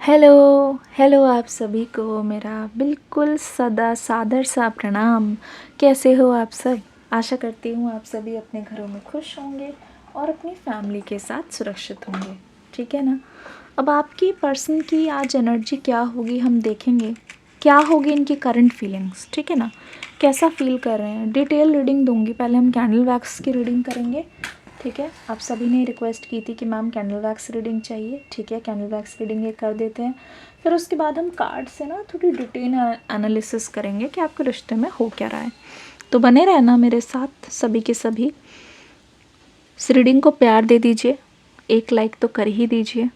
Hello, hello आप सभी को मेरा बिल्कुल सदा सादर सा प्रणाम। कैसे हो आप सब? आशा करती हूँ आप सभी अपने घरों में खुश होंगे और अपनी फैमिली के साथ सुरक्षित होंगे। ठीक है ना? अब आपकी पर्सन की आज एनर्जी क्या होगी हम देखेंगे। क्या होगी इनकी करंट फीलिंग्स, ठीक है ना? कैसा फील कर रहे हैं, डिटेल रीडिंग दूंगी। पहले हम कैंडल वैक्स की रीडिंग करेंगे। ठीक है, आप सभी ने रिक्वेस्ट की थी कि मैम कैंडल वैक्स रीडिंग चाहिए। ठीक है, कैंडल वैक्स रीडिंग ये कर देते हैं। फिर उसके बाद हम कार्ड से ना थोड़ी डिटेल एनालिसिस करेंगे कि आपके रिश्ते में हो क्या रहा है। तो बने रहना मेरे साथ सभी के सभी। इस रीडिंग को प्यार दे दीजिए, एक लाइक तो कर ही दीजिए।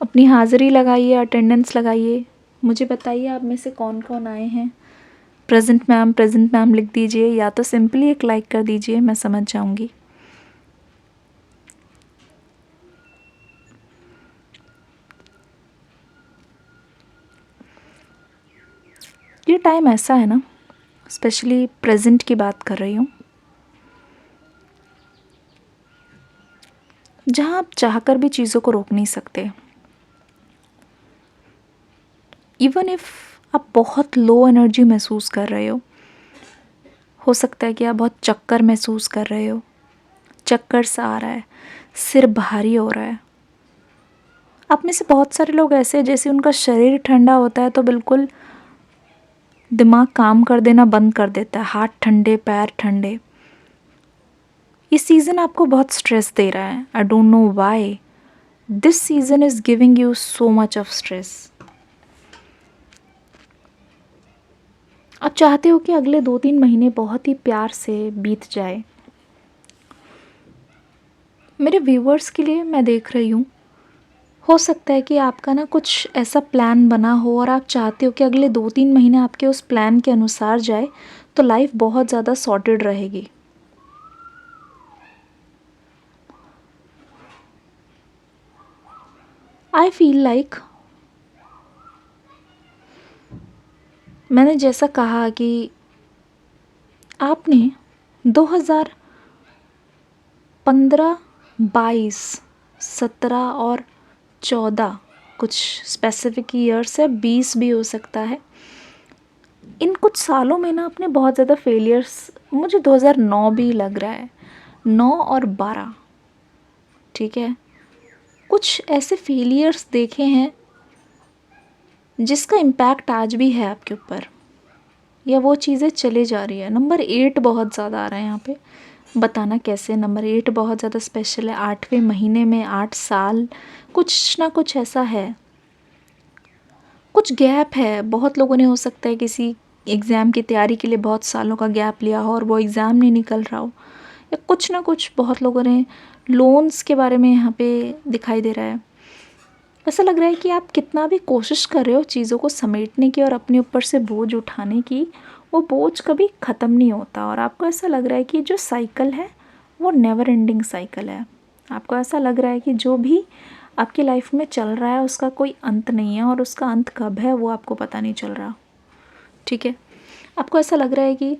अपनी हाज़िरी लगाइए, अटेंडेंस लगाइए। मुझे बताइए आप में से कौन कौन आए हैं। प्रेजेंट मैम लिख दीजिए या तो सिंपली एक लाइक कर दीजिए, मैं समझ जाऊंगी। ये टाइम ऐसा है ना, स्पेशली प्रेजेंट की बात कर रही हूँ, जहाँ आप चाहकर भी चीज़ों को रोक नहीं सकते। इवन इफ़ आप बहुत लो एनर्जी महसूस कर रहे हो सकता है कि आप बहुत चक्कर महसूस कर रहे हो, चक्कर सा आ रहा है, सिर भारी हो रहा है। आप में से बहुत सारे लोग ऐसे हैं जैसे उनका शरीर ठंडा होता है तो बिल्कुल दिमाग काम कर देना बंद कर देता है, हाथ ठंडे पैर ठंडे। ये सीज़न आपको बहुत स्ट्रेस दे रहा है। I don't know why this season is giving you so much of stress. आप चाहते हो कि अगले 2-3 महीने बहुत ही प्यार से बीत जाए। मेरे व्यूवर्स के लिए मैं देख रही हूँ, हो सकता है कि आपका ना कुछ ऐसा प्लान बना हो और आप चाहते हो कि अगले 2-3 महीने आपके उस प्लान के अनुसार जाए तो लाइफ बहुत ज़्यादा सॉर्टेड रहेगी। आई फील लाइक मैंने जैसा कहा कि आपने 2015, 22, 17 और 14 कुछ स्पेसिफिक ईयर्स है, 20 भी हो सकता है। इन कुछ सालों में ना आपने बहुत ज़्यादा फेलियर्स, मुझे 2009 भी लग रहा है, 9 और 12, ठीक है, कुछ ऐसे फेलियर्स देखे हैं जिसका इम्पैक्ट आज भी है आपके ऊपर, या वो चीज़ें चले जा रही है। नंबर 8 बहुत ज़्यादा आ रहा है यहाँ पे, बताना कैसे। नंबर 8 बहुत ज़्यादा स्पेशल है। 8वें महीने में 8 साल, कुछ ना कुछ ऐसा है, कुछ गैप है। बहुत लोगों ने हो सकता है किसी एग्ज़ाम की तैयारी के लिए बहुत सालों का गैप लिया हो और वो एग्ज़ाम नहीं निकल रहा हो, या कुछ ना कुछ बहुत लोगों ने लोन्स के बारे में यहाँ पे दिखाई दे रहा है। ऐसा लग रहा है कि आप कितना भी कोशिश कर रहे हो चीज़ों को समेटने की और अपने ऊपर से बोझ उठाने की, वो बोझ कभी ख़त्म नहीं होता और आपको ऐसा लग रहा है कि जो साइकिल है वो नेवर एंडिंग साइकिल है। आपको ऐसा लग रहा है कि जो भी आपकी लाइफ में चल रहा है उसका कोई अंत नहीं है और उसका अंत कब है वो आपको पता नहीं चल रहा। ठीक है, आपको ऐसा लग रहा है कि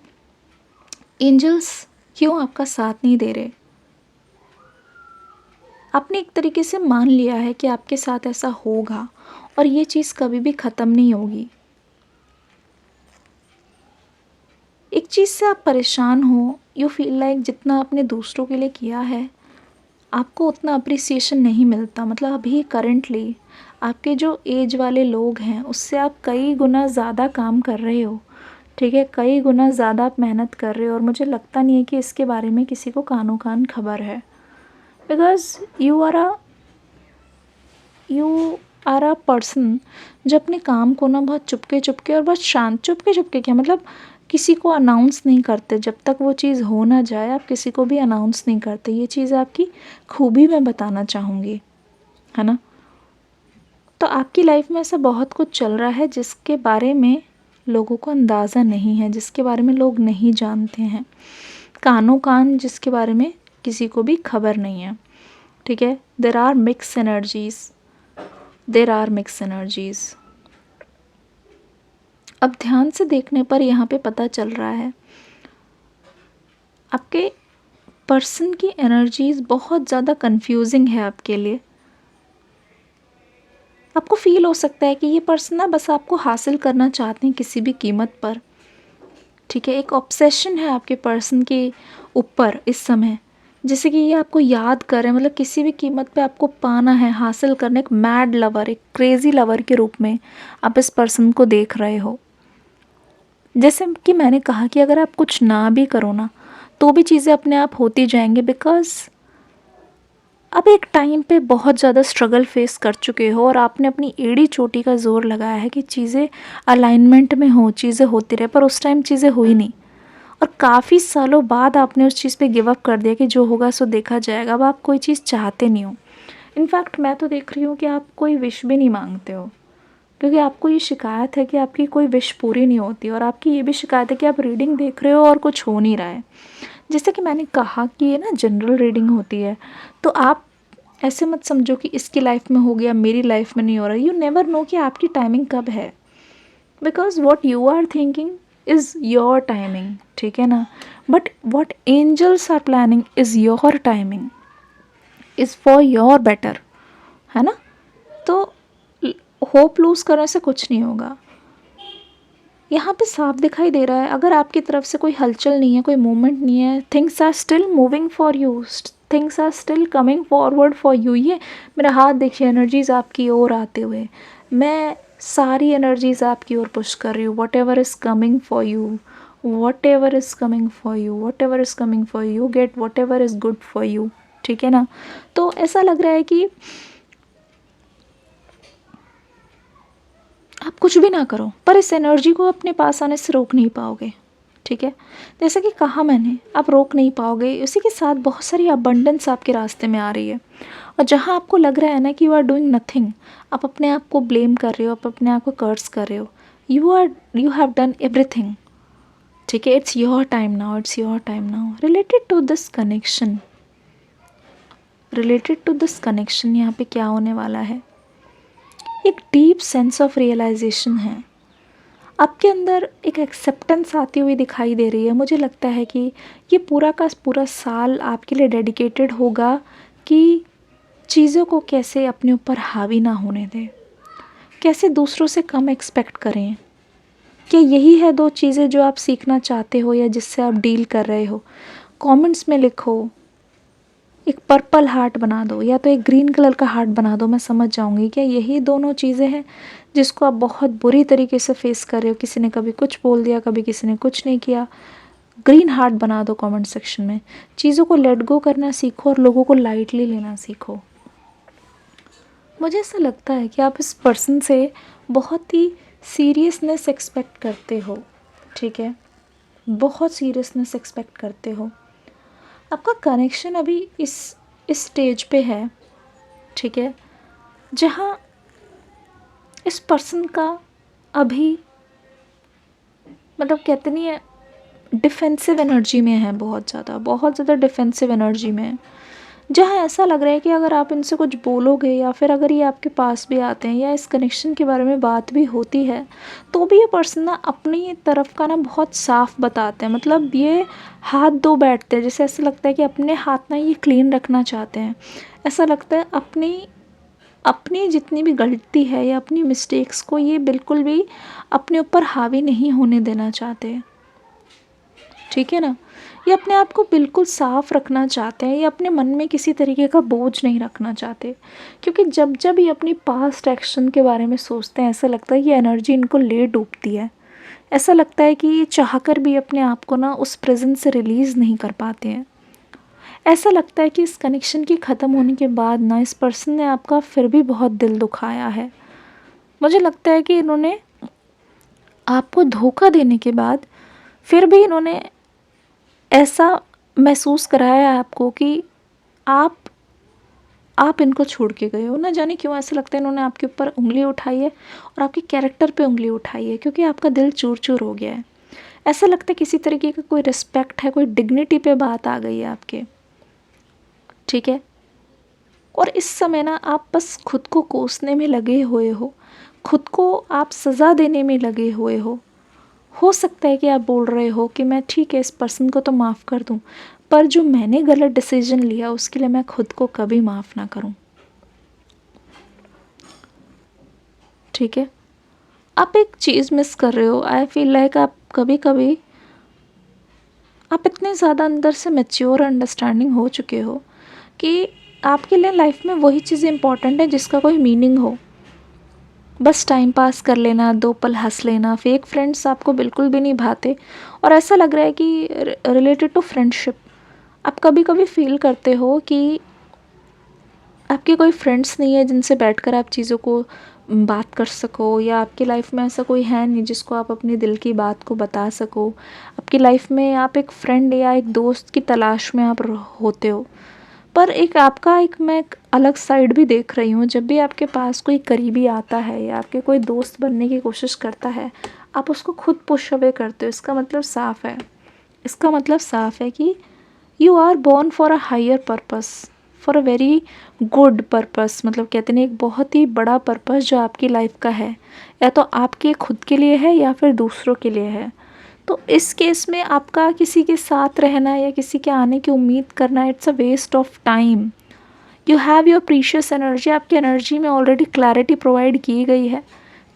एंजल्स क्यों आपका साथ नहीं दे रहे। आपने एक तरीके से मान लिया है कि आपके साथ ऐसा होगा और ये चीज़ कभी भी ख़त्म नहीं होगी। एक चीज़ से आप परेशान हो, यू फील लाइक जितना आपने दूसरों के लिए किया है आपको उतना अप्रिसिएशन नहीं मिलता। मतलब अभी करंटली आपके जो एज वाले लोग हैं उससे आप कई गुना ज़्यादा काम कर रहे हो। ठीक है, कई गुना ज़्यादा आप मेहनत कर रहे हो और मुझे लगता नहीं है कि इसके बारे में किसी को कानो कान खबर है। Because you are a person जो अपने काम को ना बहुत चुपके चुपके और बहुत शांत, चुपके चुपके क्या मतलब किसी को अनाउंस नहीं करते। जब तक वो चीज़ हो ना जाए आप किसी को भी अनाउंस नहीं करते। ये चीज़ आपकी खूबी मैं बताना चाहूँगी, है ना। तो आपकी लाइफ में ऐसा बहुत कुछ चल रहा है जिसके बारे में लोगों को अंदाज़ा नहीं है, जिसके बारे में लोग नहीं जानते हैं, कानों कान जिसके बारे में किसी को भी खबर नहीं है। ठीक है, there are mix energies, there are mix energies. अब ध्यान से देखने पर यहाँ पे पता चल रहा है आपके पर्सन की एनर्जीज़ बहुत ज़्यादा कंफ्यूजिंग है आपके लिए। आपको फील हो सकता है कि ये पर्सन ना बस आपको हासिल करना चाहते हैं किसी भी कीमत पर, ठीक है। एक ऑब्सेशन है आपके पर्सन के ऊपर इस समय, जैसे कि ये आपको याद कर रहे हैं, मतलब किसी भी कीमत पे आपको पाना है, हासिल करने। एक मैड लवर, एक क्रेजी लवर के रूप में आप इस पर्सन को देख रहे हो। जैसे कि मैंने कहा कि अगर आप कुछ ना भी करो ना, तो भी चीज़ें अपने आप होती जाएंगी, बिकॉज़ अब एक टाइम पे बहुत ज़्यादा स्ट्रगल फेस कर चुके हो और आपने अपनी एड़ी चोटी का ज़ोर लगाया है कि चीज़ें अलाइनमेंट में हो, चीज़ें होती रहे, पर उस टाइम चीज़ें हुई नहीं। और काफ़ी सालों बाद आपने उस चीज़ पे गिव अप कर दिया कि जो होगा सो देखा जाएगा। अब आप कोई चीज़ चाहते नहीं हो। इनफैक्ट मैं तो देख रही हूँ कि आप कोई विश भी नहीं मांगते हो, क्योंकि आपको ये शिकायत है कि आपकी कोई विश पूरी नहीं होती, और आपकी ये भी शिकायत है कि आप रीडिंग देख रहे हो और कुछ हो नहीं रहा है। जैसे कि मैंने कहा कि ये ना जनरल रीडिंग होती है, तो आप ऐसे मत समझो कि इसकी लाइफ में हो गया, मेरी लाइफ में नहीं हो रहा। यू नेवर नो कि आपकी टाइमिंग कब है, because what you are thinking is your timing, ठीक है ना। But what angels are planning is your timing, is for your better, है ना। तो होप लूज़ करने से कुछ नहीं होगा। यहाँ पे साफ दिखाई दे रहा है, अगर आपकी तरफ से कोई हलचल नहीं है, कोई मूवमेंट नहीं है, things are still moving for you, things are still coming forward for you. ये मेरा हाथ देखिए, एनर्जीज आपकी ओर आते हुए, मैं सारी एनर्जीज आपकी ओर पुश कर रही हूँ। What ever is coming for you, what ever is coming for you, what ever is coming for you, get what ever is good for you, ठीक है ना। तो ऐसा लग रहा है कि आप कुछ भी ना करो, पर इस एनर्जी को अपने पास आने से रोक नहीं पाओगे, ठीक है। जैसे कि कहा मैंने, आप रोक नहीं पाओगे। उसी के साथ बहुत सारी अबंडेंस आपके रास्ते में आ रही है, और जहाँ आपको लग रहा है ना कि यू आर डूइंग नथिंग, आप अपने आप को ब्लेम कर रहे हो, आप अपने आप को कर्स कर रहे हो, यू हैव डन एवरीथिंग, ठीक है। It's your time now, it's your time now. Related to this connection यहाँ पे क्या होने वाला है, एक डीप सेंस ऑफ रियलाइजेशन है आपके अंदर, एक एक्सेप्टेंस आती हुई दिखाई दे रही है। मुझे लगता है कि ये पूरा का पूरा साल आपके लिए डेडिकेटेड होगा कि चीज़ों को कैसे अपने ऊपर हावी ना होने दें, कैसे दूसरों से कम एक्सपेक्ट करें। क्या यही है दो चीज़ें जो आप सीखना चाहते हो या जिससे आप डील कर रहे हो? कमेंट्स में लिखो। एक पर्पल हार्ट बना दो या तो एक ग्रीन कलर का हार्ट बना दो, मैं समझ जाऊंगी। क्या यही दोनों चीज़ें हैं जिसको आप बहुत बुरी तरीके से फेस कर रहे हो? किसी ने कभी कुछ बोल दिया, कभी किसी ने कुछ नहीं किया। ग्रीन हार्ट बना दो कमेंट सेक्शन में। चीज़ों को लेट गो करना सीखो और लोगों को लाइटली लेना सीखो। मुझे ऐसा लगता है कि आप इस पर्सन से बहुत ही सीरियसनेस एक्सपेक्ट करते हो, ठीक है, बहुत सीरियसनेस एक्सपेक्ट करते हो। आपका कनेक्शन अभी इस स्टेज पे है, ठीक है, जहाँ इस पर्सन का अभी मतलब कहते नहीं है, डिफेंसिव एनर्जी में है, बहुत ज़्यादा डिफेंसिव एनर्जी में है। जहाँ ऐसा लग रहा है कि अगर आप इनसे कुछ बोलोगे या फिर अगर ये आपके पास भी आते हैं या इस कनेक्शन के बारे में बात भी होती है, तो भी ये पर्सन ना अपनी तरफ का ना बहुत साफ बताते हैं। मतलब ये हाथ धो बैठते हैं, जैसे ऐसा लगता है कि अपने हाथ ना ये क्लीन रखना चाहते हैं। ऐसा लगता है अपनी अपनी जितनी भी गलती है या अपनी मिस्टेक्स को ये बिल्कुल भी अपने ऊपर हावी नहीं होने देना चाहते, ठीक है ना। ये अपने आप को बिल्कुल साफ़ रखना चाहते हैं, ये अपने मन में किसी तरीके का बोझ नहीं रखना चाहते, क्योंकि जब जब ये अपनी पास्ट एक्शन के बारे में सोचते हैं, ऐसा लगता है ये एनर्जी इनको ले डूबती है। ऐसा लगता है कि ये चाहकर भी अपने आप को ना उस प्रेजेंस से रिलीज़ नहीं कर पाते हैं। ऐसा लगता है कि इस कनेक्शन के ख़त्म होने के बाद ना इस पर्सन ने आपका फिर भी बहुत दिल दुखाया है। मुझे लगता है कि इन्होंने आपको धोखा देने के बाद फिर भी इन्होंने ऐसा महसूस कराया है आपको कि आप आप इनको छोड़ के गए हो। ना जाने क्यों ऐसा लगता है इन्होंने आपके ऊपर उंगली उठाई है और आपके कैरेक्टर पे उंगली उठाई है, क्योंकि आपका दिल चूर चूर हो गया है। ऐसा लगता है किसी तरीके का कोई रिस्पेक्ट है, कोई डिग्निटी पे बात आ गई है आपके, ठीक है। और इस समय ना आप बस खुद को कोसने में लगे हुए हो, खुद को आप सज़ा देने में लगे हुए हो सकता है कि आप बोल रहे हो कि मैं ठीक है इस पर्सन को तो माफ़ कर दूं, पर जो मैंने गलत डिसीजन लिया उसके लिए मैं खुद को कभी माफ़ ना करूं। ठीक है? आप एक चीज़ मिस कर रहे हो। आई फ़ील लाइक आप कभी-कभी आप इतने ज़्यादा अंदर से मैच्योर अंडरस्टैंडिंग हो चुके हो कि आपके लिए लाइफ में वही चीज़ इम्पॉर्टेंट है जिसका कोई मीनिंग हो। बस टाइम पास कर लेना, 2 पल हँस लेना, फेक फ्रेंड्स आपको बिल्कुल भी नहीं भाते और ऐसा लग रहा है कि रिलेटेड टू फ्रेंडशिप आप कभी-कभी फ़ील करते हो कि आपके कोई फ्रेंड्स नहीं है जिनसे बैठकर आप चीज़ों को बात कर सको, या आपकी लाइफ में ऐसा कोई है नहीं जिसको आप अपने दिल की बात को बता सको। आपकी लाइफ में आप एक फ्रेंड या एक दोस्त की तलाश में आप होते हो। पर एक आपका एक मैं एक अलग साइड भी देख रही हूँ, जब भी आपके पास कोई करीबी आता है या आपके कोई दोस्त बनने की कोशिश करता है, आप उसको खुद पुश अवे करते हो। इसका मतलब साफ़ है कि you are born for a higher purpose, for a very good purpose. मतलब कहते हैं एक बहुत ही बड़ा पर्पस जो आपकी लाइफ का है, या तो आपके खुद के लिए है या फिर दूसरों के लिए है। तो इस केस में आपका किसी के साथ रहना या किसी के आने की उम्मीद करना, it's a waste of time. You have your precious energy. आपकी एनर्जी में ऑलरेडी क्लैरिटी प्रोवाइड की गई है,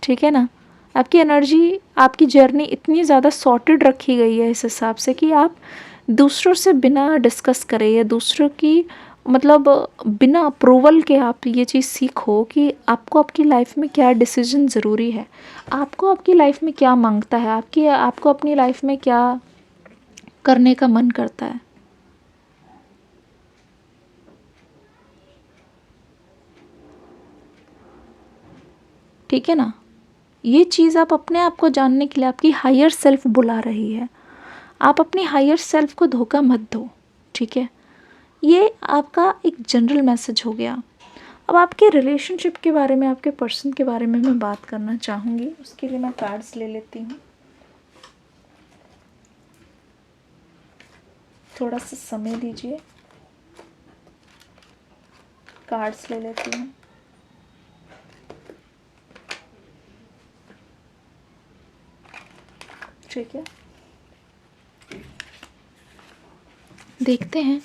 ठीक है ना? आपकी एनर्जी, आपकी जर्नी इतनी ज़्यादा सॉर्टेड रखी गई है इस हिसाब से कि आप दूसरों से बिना डिस्कस करे या दूसरों की मतलब बिना अप्रूवल के आप ये चीज़ सीखो कि आपको आपकी लाइफ में क्या डिसीजन ज़रूरी है, आपको आपकी लाइफ में क्या मांगता है, आपको अपनी लाइफ में क्या करने का मन करता है। ठीक है ना? ये चीज़ आप अपने आप को जानने के लिए आपकी हायर सेल्फ बुला रही है। आप अपनी हायर सेल्फ को धोखा मत दो, ठीक है? ये आपका एक जनरल मैसेज हो गया। अब आपके रिलेशनशिप के बारे में, आपके पर्सन के बारे में मैं बात करना चाहूँगी। उसके लिए मैं कार्ड्स ले लेती हूँ। थोड़ा सा समय दीजिए, कार्ड्स ले लेती हूँ। ठीक है, देखते हैं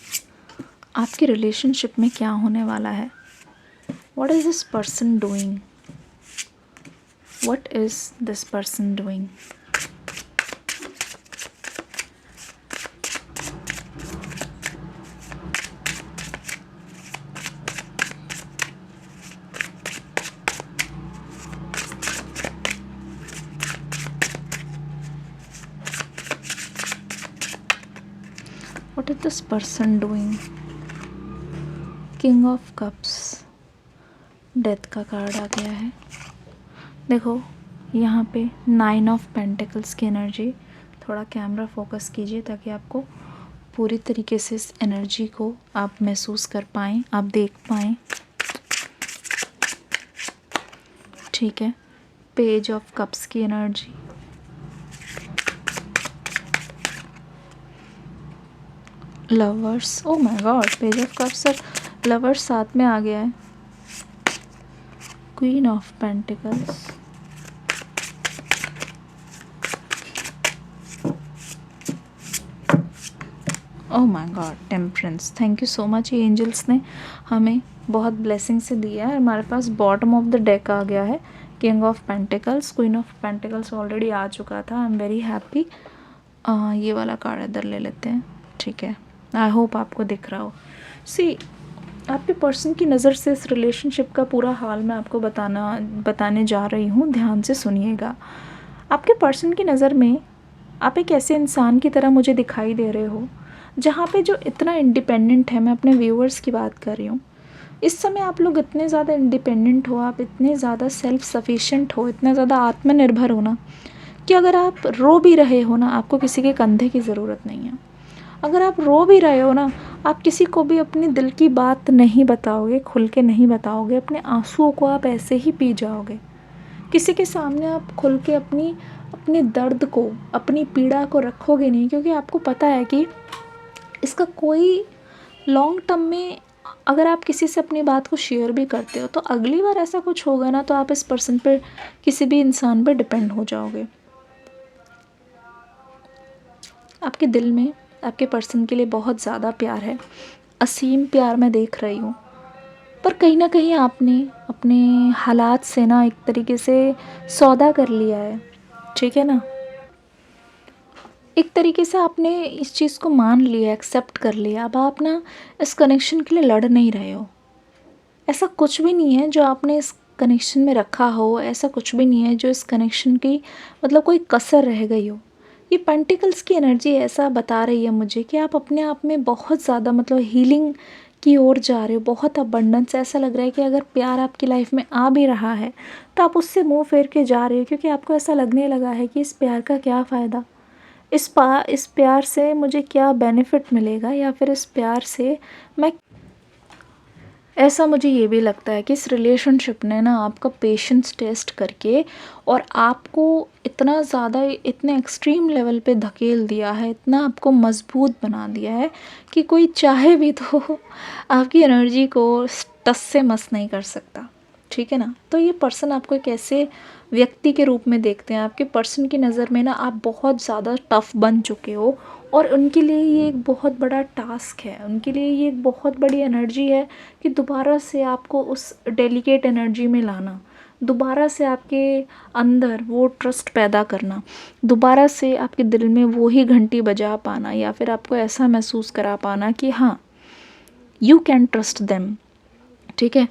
आपके रिलेशनशिप में क्या होने वाला है। What is this person doing? What is this person doing? What is this person doing? King of cups, death का कार्ड आ गया है। देखो यहाँ पे 9 ऑफ पेंटिकल्स की एनर्जी। थोड़ा कैमरा फोकस कीजिए ताकि आपको पूरी तरीके से इस एनर्जी को आप महसूस कर पाएँ, आप देख पाएँ। ठीक है, पेज ऑफ कप्स की energy, lovers, oh my god, page of cups और लवर्स साथ में आ गया है। Queen of pentacles, oh my god, temperance. Thank you so much. ये एंजल्स ने हमें बहुत ब्लेसिंग से दिया है। हमारे पास बॉटम ऑफ द डेक आ गया है king of pentacles. Queen of pentacles already आ चुका था। I am very happy. ये वाला कार्ड इधर ले लेते हैं, ठीक है? आई होप आपको दिख रहा हो। सी, आपके पर्सन की नज़र से इस रिलेशनशिप का पूरा हाल मैं आपको बताने जा रही हूँ। ध्यान से सुनिएगा। आपके पर्सन की नज़र में आप एक ऐसे इंसान की तरह मुझे दिखाई दे रहे हो जहाँ पे जो इतना इंडिपेंडेंट है। मैं अपने व्यूअर्स की बात कर रही हूँ। इस समय आप लोग इतने ज़्यादा इंडिपेंडेंट हो, आप इतने ज़्यादा सेल्फ सफिशिएंट हो, इतना ज़्यादा आत्मनिर्भर हो ना कि अगर आप रो भी रहे हो ना, आपको किसी के कंधे की ज़रूरत नहीं है। अगर आप रो भी रहे हो ना, आप किसी को भी अपने दिल की बात नहीं बताओगे, खुल के नहीं बताओगे। अपने आंसुओं को आप ऐसे ही पी जाओगे। किसी के सामने आप खुल के अपने दर्द को, अपनी पीड़ा को रखोगे नहीं, क्योंकि आपको पता है कि इसका कोई लॉन्ग टर्म में अगर आप किसी से अपनी बात को शेयर भी करते हो तो अगली बार ऐसा कुछ होगा ना तो आप इस पर्सन पर, किसी भी इंसान पर डिपेंड हो जाओगे। आपके दिल में आपके पर्सन के लिए बहुत ज़्यादा प्यार है, असीम प्यार मैं देख रही हूँ। पर कहीं ना कहीं आपने अपने हालात से ना एक तरीके से सौदा कर लिया है, ठीक है ना। एक तरीके से आपने इस चीज़ को मान लिया, एक्सेप्ट कर लिया। अब आप ना इस कनेक्शन के लिए लड़ नहीं रहे हो। ऐसा कुछ भी नहीं है जो आपने इस कनेक्शन में रखा हो, ऐसा कुछ भी नहीं है जो इस कनेक्शन की मतलब कोई कसर रह गई हो। ये पेंटिकल्स की एनर्जी ऐसा बता रही है मुझे कि आप अपने आप में बहुत ज़्यादा मतलब हीलिंग की ओर जा रहे हो, बहुत अबंडेंस। ऐसा लग रहा है कि अगर प्यार आपकी लाइफ में आ भी रहा है तो आप उससे मुंह फेर के जा रहे हो, क्योंकि आपको ऐसा लगने लगा है कि इस प्यार का क्या फ़ायदा, इस प्यार से मुझे क्या बेनिफिट मिलेगा, या फिर इस प्यार से मैं। ऐसा मुझे ये भी लगता है कि इस रिलेशनशिप ने ना आपका पेशेंस टेस्ट करके और आपको इतना ज़्यादा, इतने एक्सट्रीम लेवल पे धकेल दिया है, इतना आपको मजबूत बना दिया है कि कोई चाहे भी तो आपकी एनर्जी को टस से मस नहीं कर सकता, ठीक है ना। तो ये पर्सन आपको एक ऐसे व्यक्ति के रूप में देखते हैं, आपके पर्सन की नज़र में ना आप बहुत ज़्यादा टफ बन चुके हो, और उनके लिए ये एक बहुत बड़ा टास्क है, उनके लिए ये एक बहुत बड़ी एनर्जी है कि दोबारा से आपको उस डेलिकेट एनर्जी में लाना, दोबारा से आपके अंदर वो ट्रस्ट पैदा करना, दोबारा से आपके दिल में वो ही घंटी बजा पाना, या फिर आपको ऐसा महसूस करा पाना कि हाँ, यू कैन ट्रस्ट देम, ठीक है,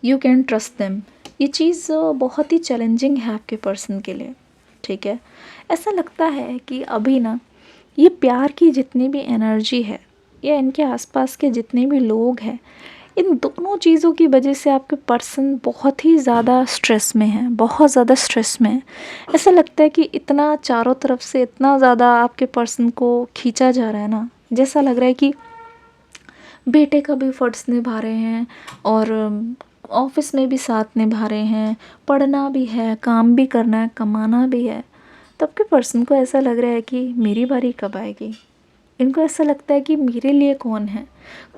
यू कैन ट्रस्ट देम। ये चीज़ बहुत ही चैलेंजिंग है आपके पर्सन के लिए, ठीक है। ऐसा लगता है कि अभी ना ये प्यार की जितनी भी एनर्जी है या इनके आसपास के जितने भी लोग हैं, इन दोनों चीज़ों की वजह से आपके पर्सन बहुत ही ज़्यादा स्ट्रेस में है, बहुत ज़्यादा स्ट्रेस में है। ऐसा लगता है कि इतना चारों तरफ से इतना ज़्यादा आपके पर्सन को खींचा जा रहा है ना, जैसा लग रहा है कि बेटे का भी फ़र्ज़ निभा रहे हैं और ऑफिस में भी साथ निभा रहे हैं, पढ़ना भी है, काम भी करना है, कमाना भी है। तब के पर्सन को ऐसा लग रहा है कि मेरी बारी कब आएगी। इनको ऐसा लगता है कि मेरे लिए कौन है,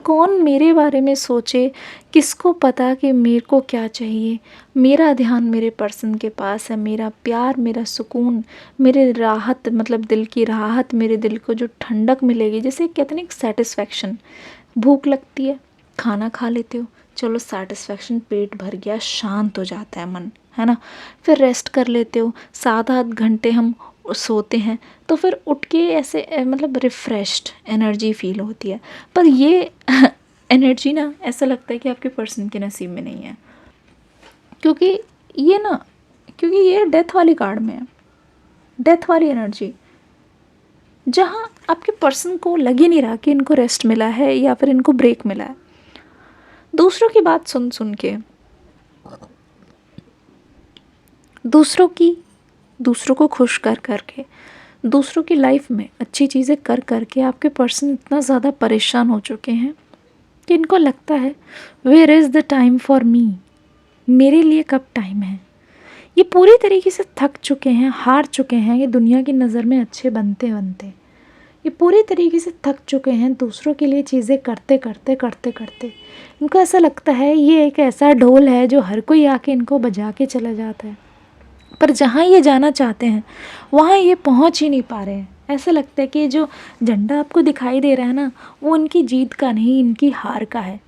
कौन मेरे बारे में सोचे, किसको पता कि मेरे को क्या चाहिए। मेरा ध्यान मेरे पर्सन के पास है, मेरा प्यार, मेरा सुकून, मेरे राहत, मतलब दिल की राहत, मेरे दिल को जो ठंडक मिलेगी, जैसे कहते हैं ना एक सेटिस्फेक्शन। भूख लगती है, खाना खा लेते हो, चलो सेटिस्फेक्शन, पेट भर गया, शांत हो जाता है मन, है ना। फिर रेस्ट कर लेते हो, 7-8 घंटे हम सोते हैं, तो फिर उठ के ऐसे मतलब रिफ़्रेश्ड एनर्जी फ़ील होती है। पर ये एनर्जी ना ऐसा लगता है कि आपके पर्सन के नसीब में नहीं है, क्योंकि ये ना, क्योंकि ये डेथ वाली कार्ड में है, डेथ वाली एनर्जी, जहाँ आपके पर्सन को लग ही नहीं रहा कि इनको रेस्ट मिला है या फिर इनको ब्रेक मिला है। दूसरों की बात सुन सुन के, दूसरों को खुश कर कर के, दूसरों की लाइफ में अच्छी चीज़ें कर कर के आपके पर्सन इतना ज़्यादा परेशान हो चुके हैं कि इनको लगता है where is the time for me, मेरे लिए कब टाइम है। ये पूरी तरीके से थक चुके हैं, हार चुके हैं, ये दुनिया की नज़र में अच्छे बनते बनते ये पूरी तरीके से थक चुके हैं दूसरों के लिए चीज़ें करते करते करते करते। इनको ऐसा लगता है ये एक ऐसा ढोल है जो हर कोई आके इनको बजा के चला जाता है, पर जहाँ ये जाना चाहते हैं वहाँ ये पहुँच ही नहीं पा रहे हैं। ऐसा लगता है कि जो झंडा आपको दिखाई दे रहा है ना, वो इनकी जीत का नहीं, इनकी हार का है।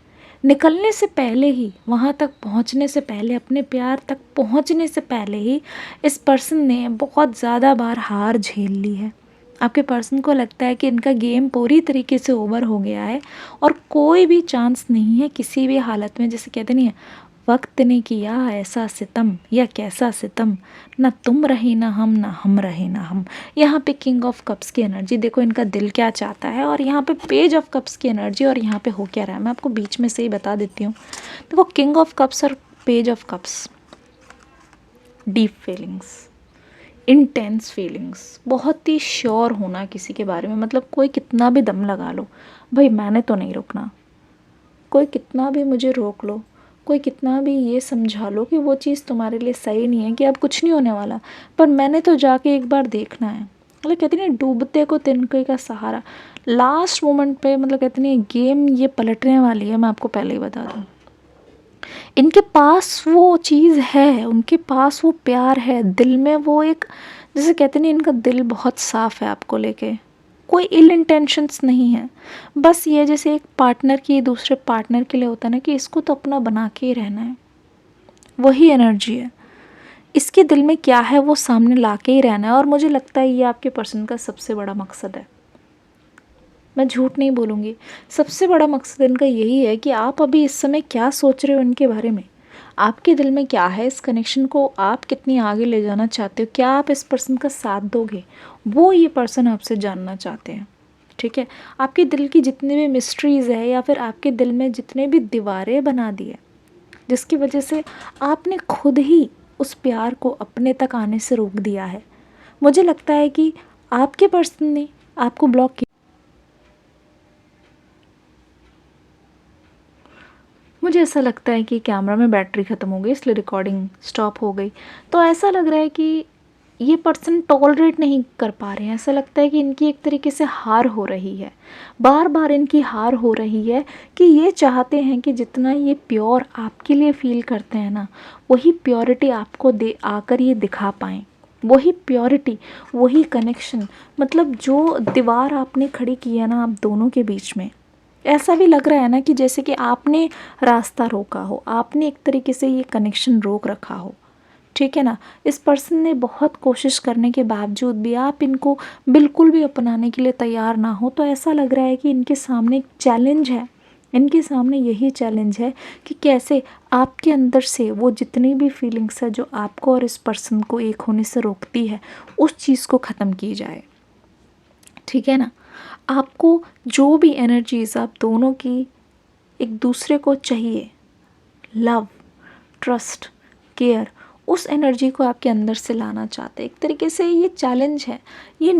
निकलने से पहले ही, वहाँ तक पहुँचने से पहले, अपने प्यार तक पहुँचने से पहले ही इस पर्सन ने बहुत ज़्यादा बार हार झेल ली है। आपके पर्सन को लगता है कि इनका गेम पूरी तरीके से ओवर हो गया है और कोई भी चांस नहीं है किसी भी हालत में। जैसे कहते नहीं है, वक्त ने किया ऐसा सितम, या कैसा सितम, ना तुम रहे ना हम रहे ना हम। यहाँ पे किंग ऑफ कप्स की एनर्जी देखो, इनका दिल क्या चाहता है, और यहाँ पे पेज ऑफ कप्स की एनर्जी, और यहाँ पे हो क्या रहा है मैं आपको बीच में से ही बता देती हूँ। तो वो किंग ऑफ कप्स और page of cups, deep feelings, intense feelings, बहुत ही श्योर होना किसी के बारे में, मतलब कोई कितना भी दम लगा लो, भाई मैंने तो नहीं रुकना, कोई कितना भी मुझे रोक लो, कोई कितना भी ये समझा लो कि वो चीज़ तुम्हारे लिए सही नहीं है, कि अब कुछ नहीं होने वाला, पर मैंने तो जाके एक बार देखना है। मतलब कहते नहीं, डूबते को तिनके का सहारा, लास्ट मोमेंट पे, मतलब कहते नहीं गेम ये पलटने वाली है, मैं आपको पहले ही बता दूँ। इनके पास वो चीज़ है, उनके पास वो प्यार है, दिल में वो एक, जैसे कहते नहीं, इनका दिल बहुत साफ़ है आपको लेके, कोई इल इंटेंशंस नहीं है। बस ये जैसे एक पार्टनर की दूसरे पार्टनर के लिए होता है ना कि इसको तो अपना बना के ही रहना है, वही एनर्जी है। इसके दिल में क्या है वो सामने ला के ही रहना है, और मुझे लगता है ये आपके पर्सन का सबसे बड़ा मकसद है। मैं झूठ नहीं बोलूँगी, सबसे बड़ा मकसद इनका यही है कि आप अभी इस समय क्या सोच रहे हो इनके बारे में, आपके दिल में क्या है, इस कनेक्शन को आप कितनी आगे ले जाना चाहते हो, क्या आप इस पर्सन का साथ दोगे, वो ये पर्सन आपसे जानना चाहते हैं। ठीक है, आपके दिल की जितनी भी मिस्ट्रीज़ है या फिर आपके दिल में जितने भी दीवारें बना दी है जिसकी वजह से आपने खुद ही उस प्यार को अपने तक आने से रोक दिया है, मुझे लगता है कि आपके पर्सन ने आपको ब्लॉक किया। मुझे ऐसा लगता है कि कैमरा में बैटरी ख़त्म हो गई इसलिए रिकॉर्डिंग स्टॉप हो गई। तो ऐसा लग रहा है कि ये पर्सन टॉलरेट नहीं कर पा रहे हैं, ऐसा लगता है कि इनकी एक तरीके से हार हो रही है, बार बार इनकी हार हो रही है कि ये चाहते हैं कि जितना ये प्योर आपके लिए फील करते हैं ना, वही प्योरिटी आपको दे आकर ये दिखा पाएँ, वही प्योरिटी, वही कनेक्शन, मतलब जो दीवार आपने खड़ी की है ना आप दोनों के बीच में, ऐसा भी लग रहा है ना कि जैसे कि आपने रास्ता रोका हो, आपने एक तरीके से ये कनेक्शन रोक रखा हो। ठीक है ना, इस पर्सन ने बहुत कोशिश करने के बावजूद भी आप इनको बिल्कुल भी अपनाने के लिए तैयार ना हो, तो ऐसा लग रहा है कि इनके सामने एक चैलेंज है, इनके सामने यही चैलेंज है कि कैसे आपके अंदर से वो जितनी भी फीलिंग्स है जो आपको और इस पर्सन को एक होने से रोकती है, उस चीज़ को ख़त्म की जाए। ठीक है ना, आपको जो भी एनर्जीज़ आप दोनों की एक दूसरे को चाहिए, लव, ट्रस्ट, केयर, उस एनर्जी को आपके अंदर से लाना चाहते हैं। एक तरीके से ये चैलेंज है, ये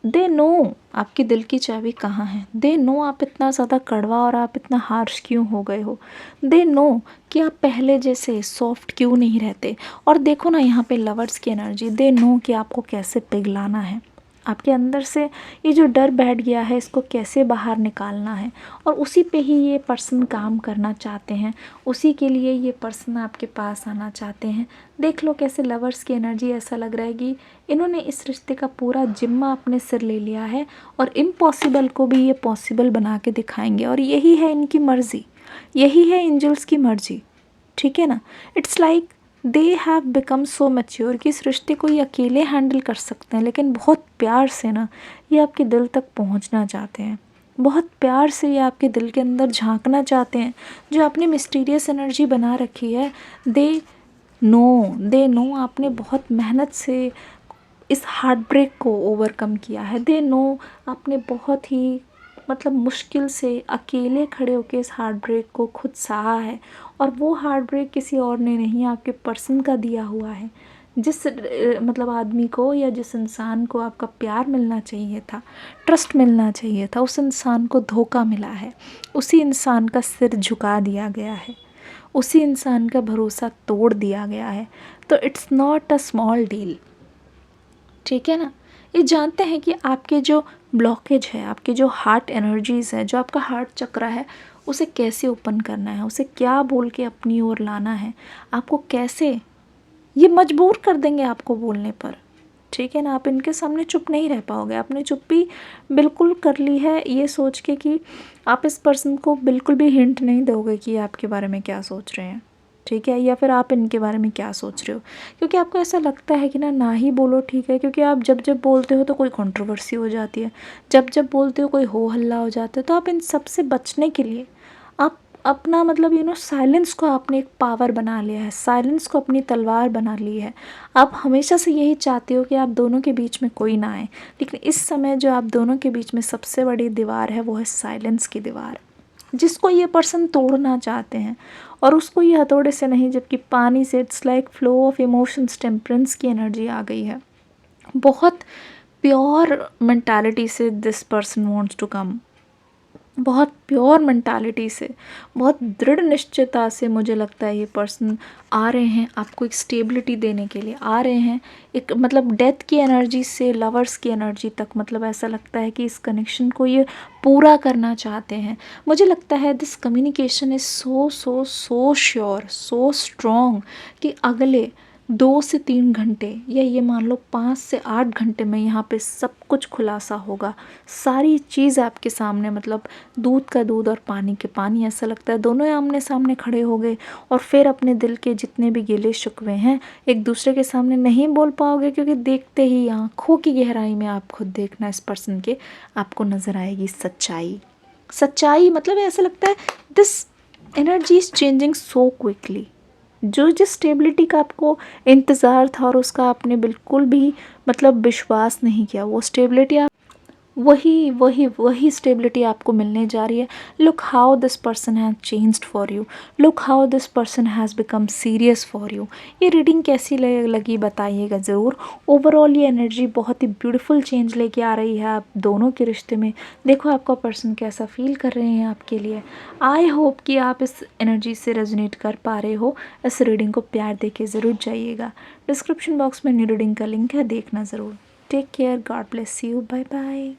दे नो आपके दिल की चाबी कहाँ है, दे नो आप इतना ज़्यादा कड़वा और आप इतना हार्श क्यों हो गए हो, दे नो कि आप पहले जैसे सॉफ्ट क्यों नहीं रहते। और देखो ना यहाँ पे लवर्स की एनर्जी, दे नो कि आपको कैसे पिघलाना है, आपके अंदर से ये जो डर बैठ गया है इसको कैसे बाहर निकालना है, और उसी पे ही ये पर्सन काम करना चाहते हैं, उसी के लिए ये पर्सन आपके पास आना चाहते हैं। देख लो कैसे लवर्स की एनर्जी, ऐसा लग रहा है कि इन्होंने इस रिश्ते का पूरा जिम्मा अपने सिर ले लिया है और इम्पॉसिबल को भी ये पॉसिबल बना के दिखाएंगे, और यही है इनकी मर्ज़ी, यही है एंजल्स की मर्ज़ी। ठीक है ना, it's like they have become so mature कि इस रिश्ते को ये अकेले हैंडल कर सकते हैं, लेकिन बहुत प्यार से ना ये आपके दिल तक पहुंचना चाहते हैं, बहुत प्यार से ये आपके दिल के अंदर झांकना चाहते हैं। जो आपने मिस्टीरियस एनर्जी बना रखी है, दे नो आपने बहुत मेहनत से इस हार्ट ब्रेक को ओवरकम किया है, दे नो आपने बहुत ही मतलब मुश्किल से अकेले खड़े होकर इस हार्ट ब्रेक को खुद सहा है, और वो हार्ट ब्रेक किसी और ने नहीं आपके पर्सन का दिया हुआ है। जिस मतलब आदमी को या जिस इंसान को आपका प्यार मिलना चाहिए था, ट्रस्ट मिलना चाहिए था, उस इंसान को धोखा मिला है, उसी इंसान का सिर झुका दिया गया है, उसी इंसान का भरोसा तोड़ दिया गया है। तो it's not a small deal. ठीक है ना, ये जानते हैं कि आपके जो ब्लॉकेज है, आपके जो हार्ट एनर्जीज़ है, जो आपका हार्ट चक्र है, उसे कैसे ओपन करना है, उसे क्या बोल के अपनी ओर लाना है, आपको कैसे, ये मजबूर कर देंगे आपको बोलने पर। ठीक है ना, आप इनके सामने चुप नहीं रह पाओगे, आपने चुप्पी बिल्कुल कर ली है ये सोच के कि आप इस पर्सन को बिल्कुल भी हिंट नहीं दोगे कि ये आपके बारे में क्या सोच रहे हैं। ठीक है, या फिर आप इनके बारे में क्या सोच रहे हो, क्योंकि आपको ऐसा लगता है कि ना ही बोलो। ठीक है, क्योंकि आप जब जब बोलते हो तो कोई कंट्रोवर्सी हो जाती है, जब जब बोलते हो कोई हो हल्ला हो जाता है, तो आप इन सब से बचने के लिए आप अपना मतलब साइलेंस को आपने एक पावर बना लिया है, साइलेंस को अपनी तलवार बना ली है। आप हमेशा से यही चाहते हो कि आप दोनों के बीच में कोई ना आए, लेकिन इस समय जो आप दोनों के बीच में सबसे बड़ी दीवार है वो है साइलेंस की दीवार, जिसको ये पर्सन तोड़ना चाहते हैं, और उसको ये हथौड़े से नहीं जबकि पानी से। It's like flow of emotions, temperance की एनर्जी आ गई है, बहुत प्योर मेंटालिटी से this person wants to come, बहुत प्योर मेंटालिटी से, बहुत दृढ़ निश्चयता से मुझे लगता है ये पर्सन आ रहे हैं आपको एक स्टेबिलिटी देने के लिए, आ रहे हैं एक मतलब डेथ की एनर्जी से लवर्स की एनर्जी तक, मतलब ऐसा लगता है कि इस कनेक्शन को ये पूरा करना चाहते हैं। मुझे लगता है this communication is so so so sure, so strong कि अगले 2 से 3 घंटे या ये मान लो 5 से 8 घंटे में यहाँ पे सब कुछ खुलासा होगा। सारी चीज़ आपके सामने, मतलब दूध का दूध और पानी के पानी, ऐसा लगता है दोनों आमने सामने खड़े हो गए। और फिर अपने दिल के जितने भी गिले शिकवे हैं एक दूसरे के सामने नहीं बोल पाओगे, क्योंकि देखते ही आँखों की गहराई में आप खुद देखना इस पर्सन के, आपको नज़र आएगी सच्चाई। सच्चाई मतलब ऐसा लगता है this energy is changing so quickly. जो जिस स्टेबिलिटी का आपको इंतज़ार था और उसका आपने बिल्कुल भी मतलब विश्वास नहीं किया, वो स्टेबिलिटी आप वही वही वही स्टेबिलिटी आपको मिलने जा रही है। Look how this person has changed for you, look how this person has become serious for you. ये रीडिंग कैसी लगी बताइएगा ज़रूर। ओवरऑल ये एनर्जी बहुत ही ब्यूटीफुल चेंज लेके आ रही है आप दोनों के रिश्ते में। देखो आपका पर्सन कैसा फील कर रहे हैं आपके लिए। आई होप कि आप इस एनर्जी से रेजोनेट कर पा रहे हो। इस रीडिंग को प्यार देके ज़रूर जाइएगा। डिस्क्रिप्शन बॉक्स में न्यू रीडिंग का लिंक है, देखना ज़रूर। Take care, God bless you, bye bye.